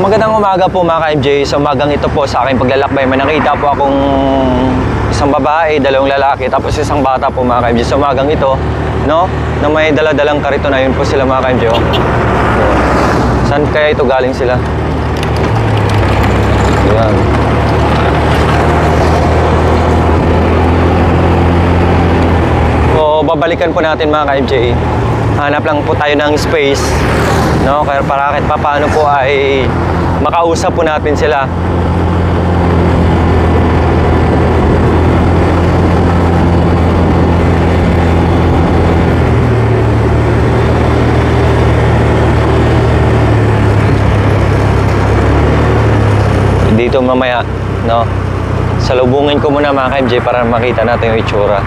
Magandang umaga po mga ka-MJ. Sa umagang ito po sa aking paglalakbay, may nakita po akong isang babae, dalawang lalaki, tapos isang bata po mga ka-MJ. Sa umagang ito, no, na may daladalang kariton na, yun po sila mga ka-MJ. Oh. Saan kaya ito galing sila? Ayan. So, babalikan po natin mga ka-MJ. Hanap lang po tayo ng space, no? Kaya para kahit paano po ay makausap po natin sila. Dito mamaya, no? Salubungin ko muna mga ka-MJ para makita natin yung itsura.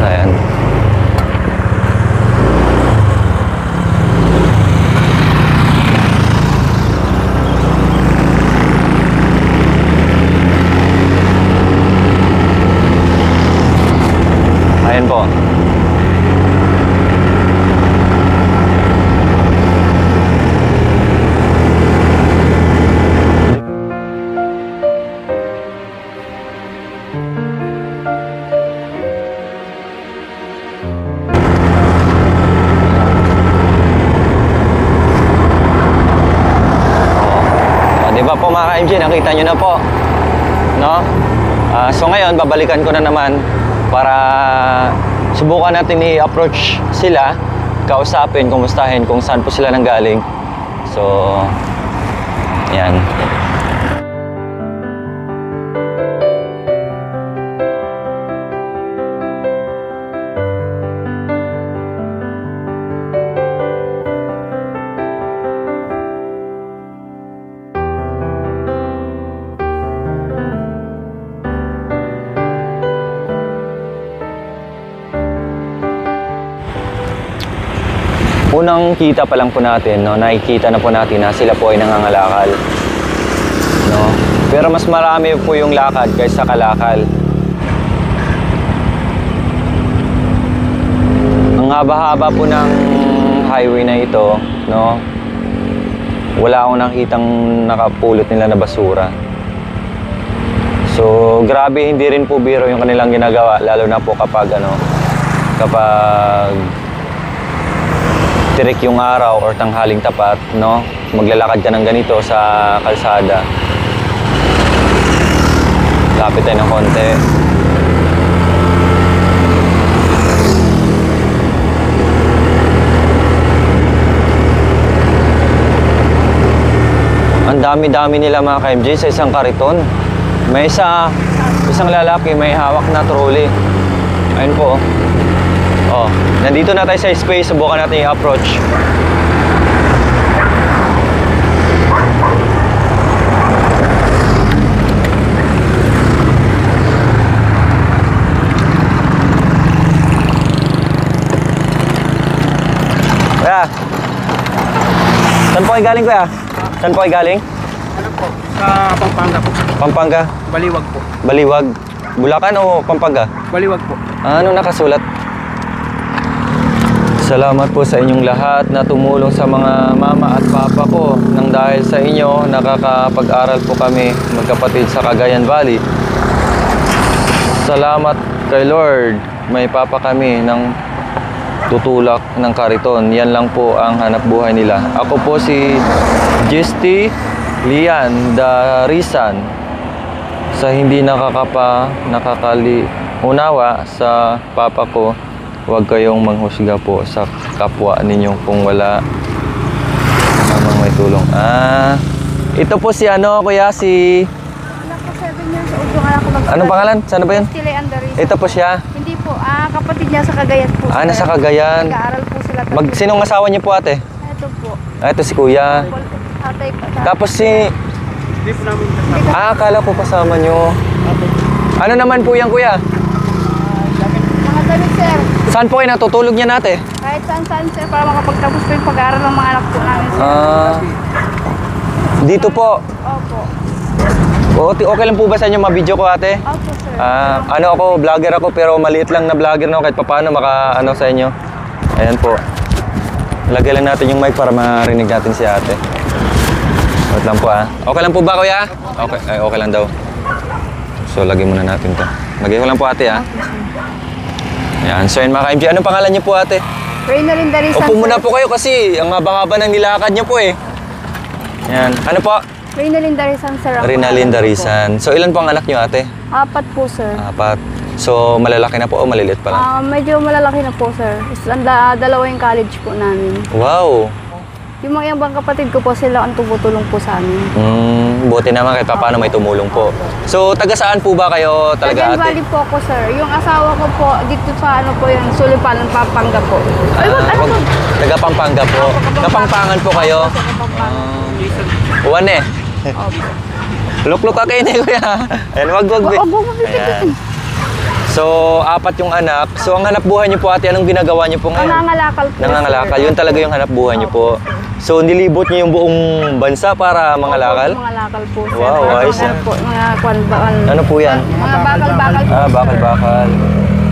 Ayan. Ayan po. Diba po mga ka-MJ, nakita nyo na po, no? So ngayon, babalikan ko na naman para subukan natin i-approach sila, kausapin, kumustahin kung saan po sila nanggaling. So, yan. Unang kita pa lang po natin, no, nakikita na po natin na sila po ay nangangalakal, no? Pero mas marami po yung lakad kaysa kalakal. Ang haba-haba po ng highway na ito, no? Wala akong nakitang nakapulot nila na basura. So, grabe, hindi rin po biro yung kanilang ginagawa, lalo na po kapag kapag tirik yung araw or tanghaling tapat, no? Maglalakad ka ng ganito sa kalsada. Lapit tayo ng konti. Ang dami-dami nila mga ka-MJ sa isang kariton. May isang lalaki may hawak na trolley. Ayun po. Oh, nandito na tayo sa space, subukan natin i-approach. Kuya, saan po kayo galing, kuya? Saan po kayo galing? Ano po? Sa Pampanga po. Pampanga? Baliwag po. Baliwag? Bulacan o Pampanga? Baliwag po. Ano nakasulat? Salamat po sa inyong lahat na tumulong sa mga mama at papa ko. Nang dahil sa inyo, nakakapag-aral po kami magkapatid sa Cagayan Valley. Salamat kay Lord. May papa kami ng tutulak ng kariton. Yan lang po ang hanap buhay nila. Ako po si Gisty Lian Darisan. Sa hindi nakakaliunawa sa papa ko, huwag kayong manghusga po sa kapwa ninyo kung wala namang may tulong. Ito po si kuya, si... Anak ko 7 years old yung anak ko mag- Anong pangalan? Saan ba yun? Gisty Lian Darisan. Ito po siya. Hindi po, kapatid niya sa Cagayan po. Nasa Cagayan. Nag-aaral po sila. Sinong asawa niyo po, ate? Ito po. Ito si kuya. Tatay pa. Tapos si... Hindi po namin kasama. Akala ko kasama niyo. Ano naman po yan, kuya? Mga damit, sir. Saan po kayo natutulog niya ate? Kahit saan, sir, para makapagtapos po yung pag-aaral ng mga anak po namin, sir. Dito po. Opo. Okay lang po ba sa inyo ma-video ko, ate? Opo, sir. Ako, vlogger ako pero maliit lang na vlogger, no? Kahit paano maka sa inyo. Ayan po. Lagay lang natin yung mic para marinig natin si ate. Wait lang po ah. Okay lang po ba kuya? Okay, ay, okay lang daw. So lagay muna natin to. Lagay ko lang po ate ah. Ayan, so yun mga ka-MJ. Anong pangalan niyo po ate? Reyna Lindarisan, Upo muna sir. po kayo kasi ang haba-haba ng nilakad niyo po eh. Ayan. Ano po? Reyna Lindarisan, sir. ang Rinalyn pangalan ko Darisan. So ilan po ang anak niyo ate? po. 4 po, sir. 4. So malalaki na po o maliliit pa lang? Medyo malalaki na po, sir. Dalawa yung college po namin. Wow! Yung mga ibang kapatid ko po, sila ang tumutulong po sa amin. Buti naman kahit paano may tumulong po. So taga saan po ba kayo talaga Cagayan ate? Valley po ako, sir. Yung asawa ko po, dito sa ano po yung Sulipan, Pampanga po. Ay, ano po? Taga Pampanga po. Kapampangan po kayo? Opo, sa Pampanga. Uwan eh. Opo. Lukluk ka kayo ni kuya. Ayan, wag. Opo, Ayan. So, 4 yung anak. So, ang hanap buhay niyo po ate, anong ginagawa niyo po ngayon? Nangangalakal po, Nangangalakal. sir. Yun talaga yung hanap buhay niyo po. So, nilibot niyo yung buong bansa para mangalakal? Opo, mangalakal po, sir. Wow, Para ayos mga yan. po, mga kwan. Ano po yan? Mga bakal-bakal po, Ah, sir. bakal-bakal.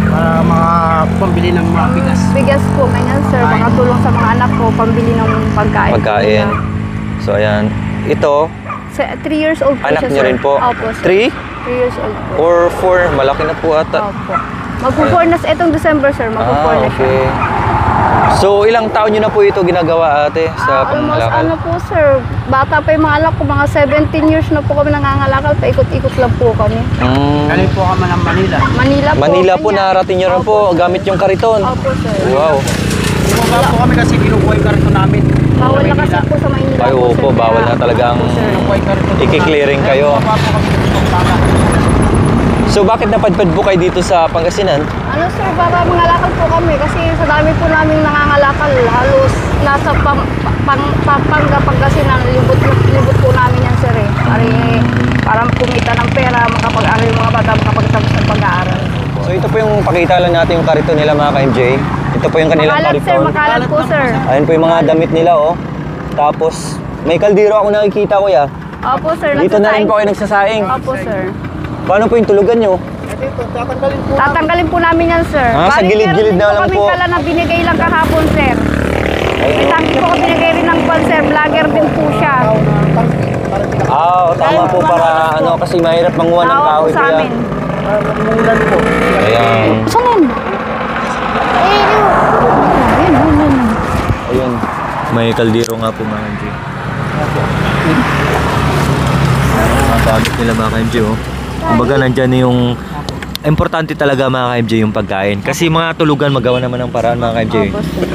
Para mga pambili ng mga bigas. Bigas po, ganyan, sir. Mga tulong sa mga anak ko, pambili ng pagkain. Pagkain. So, ayan. Ito, 3 years old po anak siya, niyo sir. rin po? Opo, sir. 3 3 years old po. or 4? Malaki na po ata. Opo. Magpo-4 na itong December, sir. Magpo-4 na siya. Okay. So, ilang taon nyo na po ito ginagawa ate sa Almost pangalakal? ano po, sir. Bata pa yung mga anak ko. Mga 17 years na po kami nangangalakal. Paikot-ikot lang po kami. Galing po kami ng Manila. Manila po. Manila po, ganyan. narating nyo rin po gamit yung kariton. Opo, sir. Wow. Bumaba po kami kasi binubuhay karito namin. Bawal na kasi po sa Maynila. Ay, po, opo, sir. bawal na talagang Binubuhay karito. iki-clearing kayo. Bumaba po kami dito sa Pampanga. So, bakit napadpad po kayo dito sa Pangasinan? Ano, sir, para mangalakal po kami. Kasi sa dami po namin nangangalakal. Halos nasa Pampanga, Pangasinan. Libot po namin yan, sir. Para kumita ng pera, makapag-aral yung mga bata, makapagtapos ng pag-aaral. So, ito po yung pakita lang natin yung kariton nila mga ka-MJ. Ito po yung kanilang Makalat, sir. kariton. Makalat po, sir. Ayun po yung mga damit nila, oh. Tapos, may kaldero ako nakikita, kuya. Opo, sir. Dito na rin nagsasaing. po kayo nagsasaing. Opo, sir. Paano po yung tulugan nyo? Dito, tatanggalin po. Tatanggalin po namin yan, sir. Ah, sa Bali, gilid-gilid na meron din lang kami po. kala na binigay lang kahapon, sir. May tangki po binigay rin ng kwan, sir. Vlogger din po siya. Tama po para ano kasi mahirap manguha ng Tawa po kahoy sa kuya. amin. Umulan po. Ayan. Saan yun? Ayun. May kaldero nga po mga MJ. Mga gamit nila mga MJ oh. Kumbaga nandyan yung importante talaga mga MJ yung pagkain. Kasi mga tulugan magawa naman ng paraan mga MJ.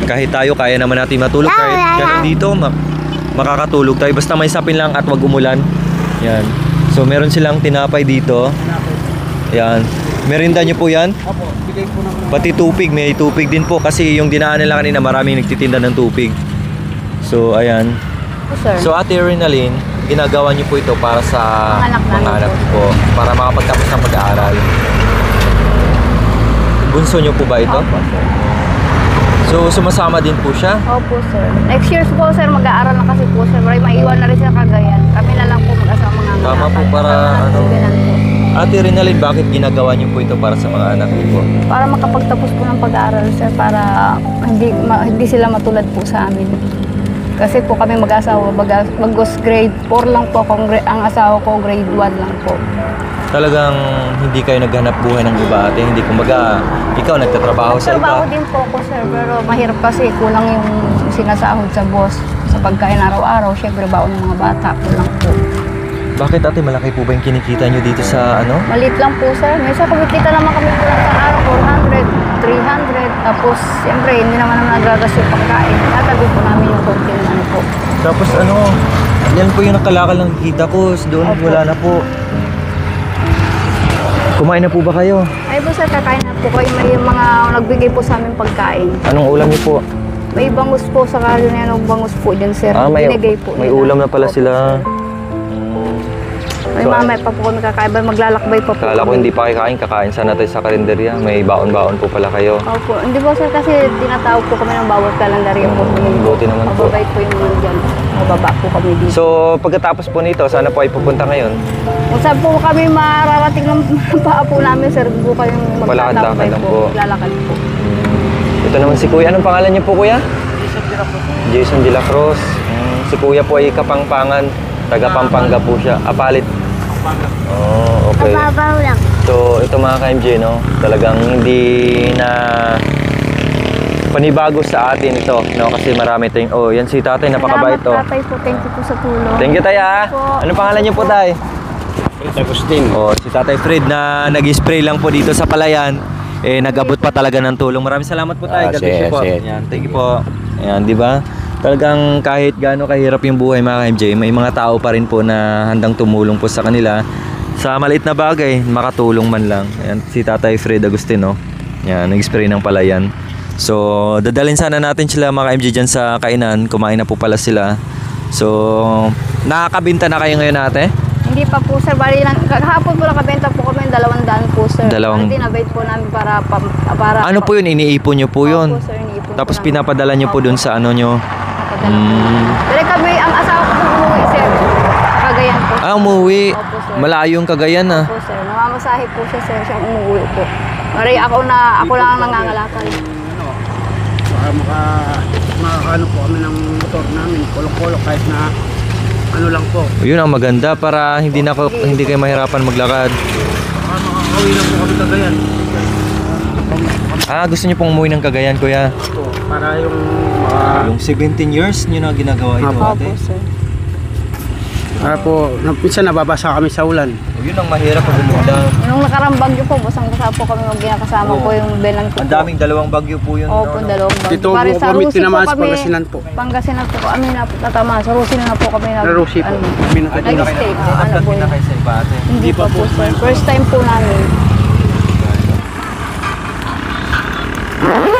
Kahit tayo kaya naman natin matulog kahit ganun dito makakatulog tayo basta may sapin lang at wag umulan. Yan. So meron silang tinapay dito. Yan. Merinda nyo po yan? Opo, bigay po naman. Pati tupig, may tupig din po kasi yung dinaan nila kanina maraming nagtitinda ng tupig. So ayan. Po, sir. So Ate Rinalyn, ginagawa niyo po ito para sa Mga anak namin mga anak po. po para makapagtapos ng pag-aaral. Bunso niyo po ba ito? Opo, sir. So sumasama din po siya? Opo, sir. Next year po, sir, mag-aaral na kasi po, sir. May maiwan na rin sa Cagayan. Kami na lang po mag-asama mga Tama po, para ano. Ate Rinalyn, bakit ginagawa niyo po ito para sa mga anak niyo po? Para makapagtapos po ng pag-aaral, sir. Para hindi sila matulad po sa amin. Kasi po kami mag-asawa, mag-ghost grade 4 lang po. Ang asawa ko, grade 1 lang po. Talagang hindi kayo naghanap buhay ng iba ate, hindi kumbaga ikaw nagtatrabaho sa Nagtrabaho iba. din po ako, sir. Pero mahirap kasi kulang yung sinasahod sa boss. Sa pagkain araw-araw, syempre baon ng mga bata. Kulang po. Bakit ate, malaki po ba yung kinikita nyo dito sa ano? Maliit lang po, sir. Minsan kumikita naman kami kulang sa araw, 400, 300. Tapos, siyempre, hindi naman nagagas yung pagkain. Natabi po namin yung konti na ano po. Tapos ano, yan po yung nakalakal ng kita ko, doon Opo. wala na po. Kumain na po ba kayo? Ay po, sir, kakain na po kayo. May mga nagbigay po sa amin pagkain. Anong ulam niyo po? May bangus po sa kalyo na yan, bangus po dyan, sir. May Binigay po nila. ulam na pala Opo. sila. May So, mamay pa po kami kakain. Maglalakbay pa po. Kala ko kami. hindi pa kayo kain, kakain sana tayo sa karinderya. May baon-baon po pala kayo. Opo. Hindi po, sir, kasi tinatawag po kami ng bawat kalendarya po. Buti naman po. Mababait po yung mga dyan. Mababa po kami dito. So, pagkatapos po nito, sana po ay pupunta ngayon. Kung saan po kami mararating ng paa po namin, sir, po kayong Malakad-lakad maglalakad lang po. po. Lalakad po. Ito naman si Kuya. Anong pangalan niyo po, Kuya? Jason de la Cruz. Jason de la Cruz. Si Kuya po ay Kapampangan. Taga Pampanga po siya. Apalit. Pampanga. Oh, okay. Mababaw lang. So, ito mga ka-MJ, no? Talagang hindi na panibago sa atin ito, no? Kasi marami tayong... Oh, yan si tatay, napakabait to. Salamat tatay po. Thank you po sa tulong. Thank you, tay, ha? Po. Ano pangalan niyo po, tay? Fred Agustin. Oh, si Tatay Fred na nag-spray lang po dito sa palayan, eh nag-abot pa talaga ng tulong. Maraming salamat po tayo. God bless you po. Yan, thank you po. Ayan, di ba? Talagang kahit gaano kahirap yung buhay mga MJ, may mga tao pa rin po na handang tumulong po sa kanila sa maliit na bagay, makatulong man lang. Ayan, si Tatay Fred Agustino. Yan, nag-spray ng palayan. So, dadalhin sana natin sila mga MJ dyan sa kainan. Kumain na po pala sila. So, nakakabinta na kayo ngayon ate? Hindi pa po sir, bali lang, kahapon po nakabenta po kami ng 200 po sir. Dalawang- Tinabait po namin para Ano po yun? Iniipon nyo po yun? Opo, sir, iniipon po Tapos namin. pinapadala nyo po Opo, dun sa ano nyo? napadala po namin. Pero kami, ang asawa ko po umuwi sir. Cagayan po. Ah, umuwi. Opo, sir. Malayo yung Cagayan ah. Opo sir, namamasahe po siya sir, siya umuwi po. Mari ako lang ang nangangalakal. Ano, makakaano po kami ng motor namin. Kolong-kolong kahit na ano lang po. Yun ang maganda para hindi kayo mahirapan maglakad. Baka makakauwi lang po kami Cagayan. Ah, gusto niyo pong umuwi ng Cagayan, kuya? Po, para yung Yung 17 years niyo na ginagawa ito, Opo. ate. Opo sir. para po, minsan nababasa kami sa ulan. Yun ang mahirap pag umulan. Nung nakarang bagyo po, basang-basa po kami magkinakasama Oo. po yung benan ko Ang po. daming dalawang bagyo po yun. Opo, no? dalawang bagyo. Dito Pare po sa kami Rusi tinamaan po sa Pangasinan po. Pangasinan po kami na tatama. Sa Rusi na po kami na. Sa Rusi po. Kami na- Nag-stay. Ano po na kayo sa iba, ate? Hindi pa po sir. First time po namin.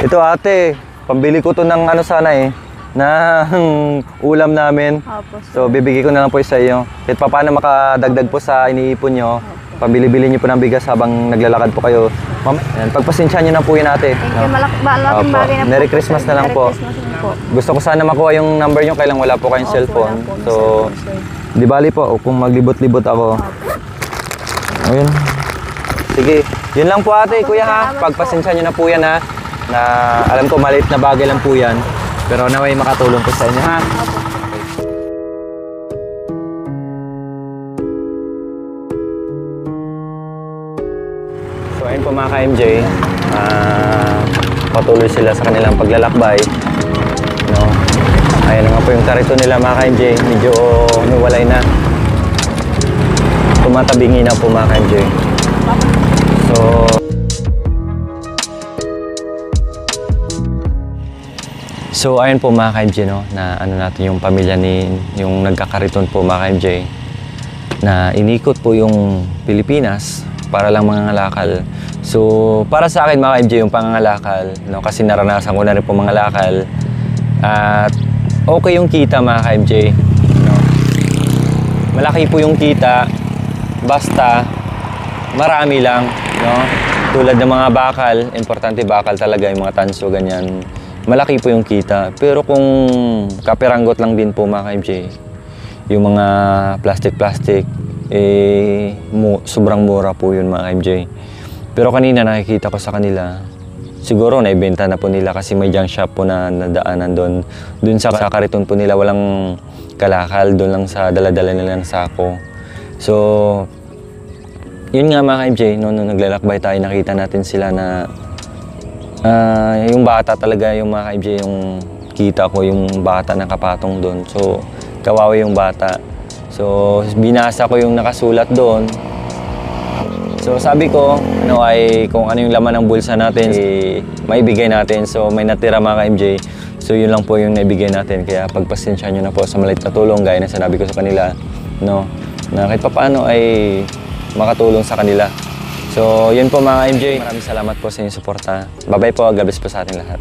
Ito ate, pambili ko to ng ano sana eh, ng ulam namin. Opo sir. So, bibigay ko na lang po sa iyo. Kahit pa paano makadagdag po sa iniipon nyo, pambili-bili nyo po ng bigas habang naglalakad po kayo. Ma'am, yan, pagpasensya nyo na po yun ate. Thank you. No? Malaking Opo. bagay na po. Merry Christmas na lang Merry po. Christmas din po. Gusto ko sana makuha yung number nyo, kailang wala po kayong Opo, cellphone. wala po. So, May cellphone, sir. di bali po, kung maglibot-libot ako. Opo. Ayun. Sige, yun lang po ate, Opo, kuya ha. salamat Pagpasensya nyo na po yan ha. Na alam ko maliit na bagay lang po yan. Pero naway makatulong po sa inyo ha. Opo. So ayun po mga ka-MJ, patuloy sila sa kanilang paglalakbay. No? Ayan na nga po yung karito nila mga ka-MJ, medyo humiwalay na. Tumatabingi na po mga ka-MJ. So ayun po mga ka-MJ, no, na ano natin yung pamilya yung nagkakariton po mga ka-MJ, na inikot po yung Pilipinas para lang mangangalakal. So, para sa akin mga ka-MJ, yung pangangalakal, no, kasi naranasan ko na rin po mangalakal. At okay yung kita mga ka-MJ. No? Malaki po yung kita, basta marami lang. No? Tulad ng mga bakal, importante bakal talaga, yung mga tanso, ganyan. Malaki po yung kita. Pero kung kaperanggot lang din po mga ka-MJ, yung mga plastic-plastic, sobrang mura po yun mga MJ. Pero kanina nakikita ko sa kanila, siguro naibenta na po nila kasi may junk shop po na nadaanan doon. Doon sa kariton po nila walang kalakal, doon lang sa dala-dala nilang sako. So, yun nga mga MJ, nung naglalakbay tayo, nakita natin sila na yung bata talaga, yung mga MJ, yung kita ko yung bata na kapatong doon. So, kawawa yung bata. So, binasa ko yung nakasulat doon. So, sabi ko, ay kung ano yung laman ng bulsa natin, maibigay natin. So, may natira mga ka-MJ. So, yun lang po yung naibigay natin. Kaya pagpasensya nyo na po sa maliit na tulong, gaya na sinabi ko sa kanila, no, na kahit paano ay makatulong sa kanila. So, yun po mga MJ. Maraming salamat po sa inyong suporta. Bye-bye po. God bless po sa ating lahat.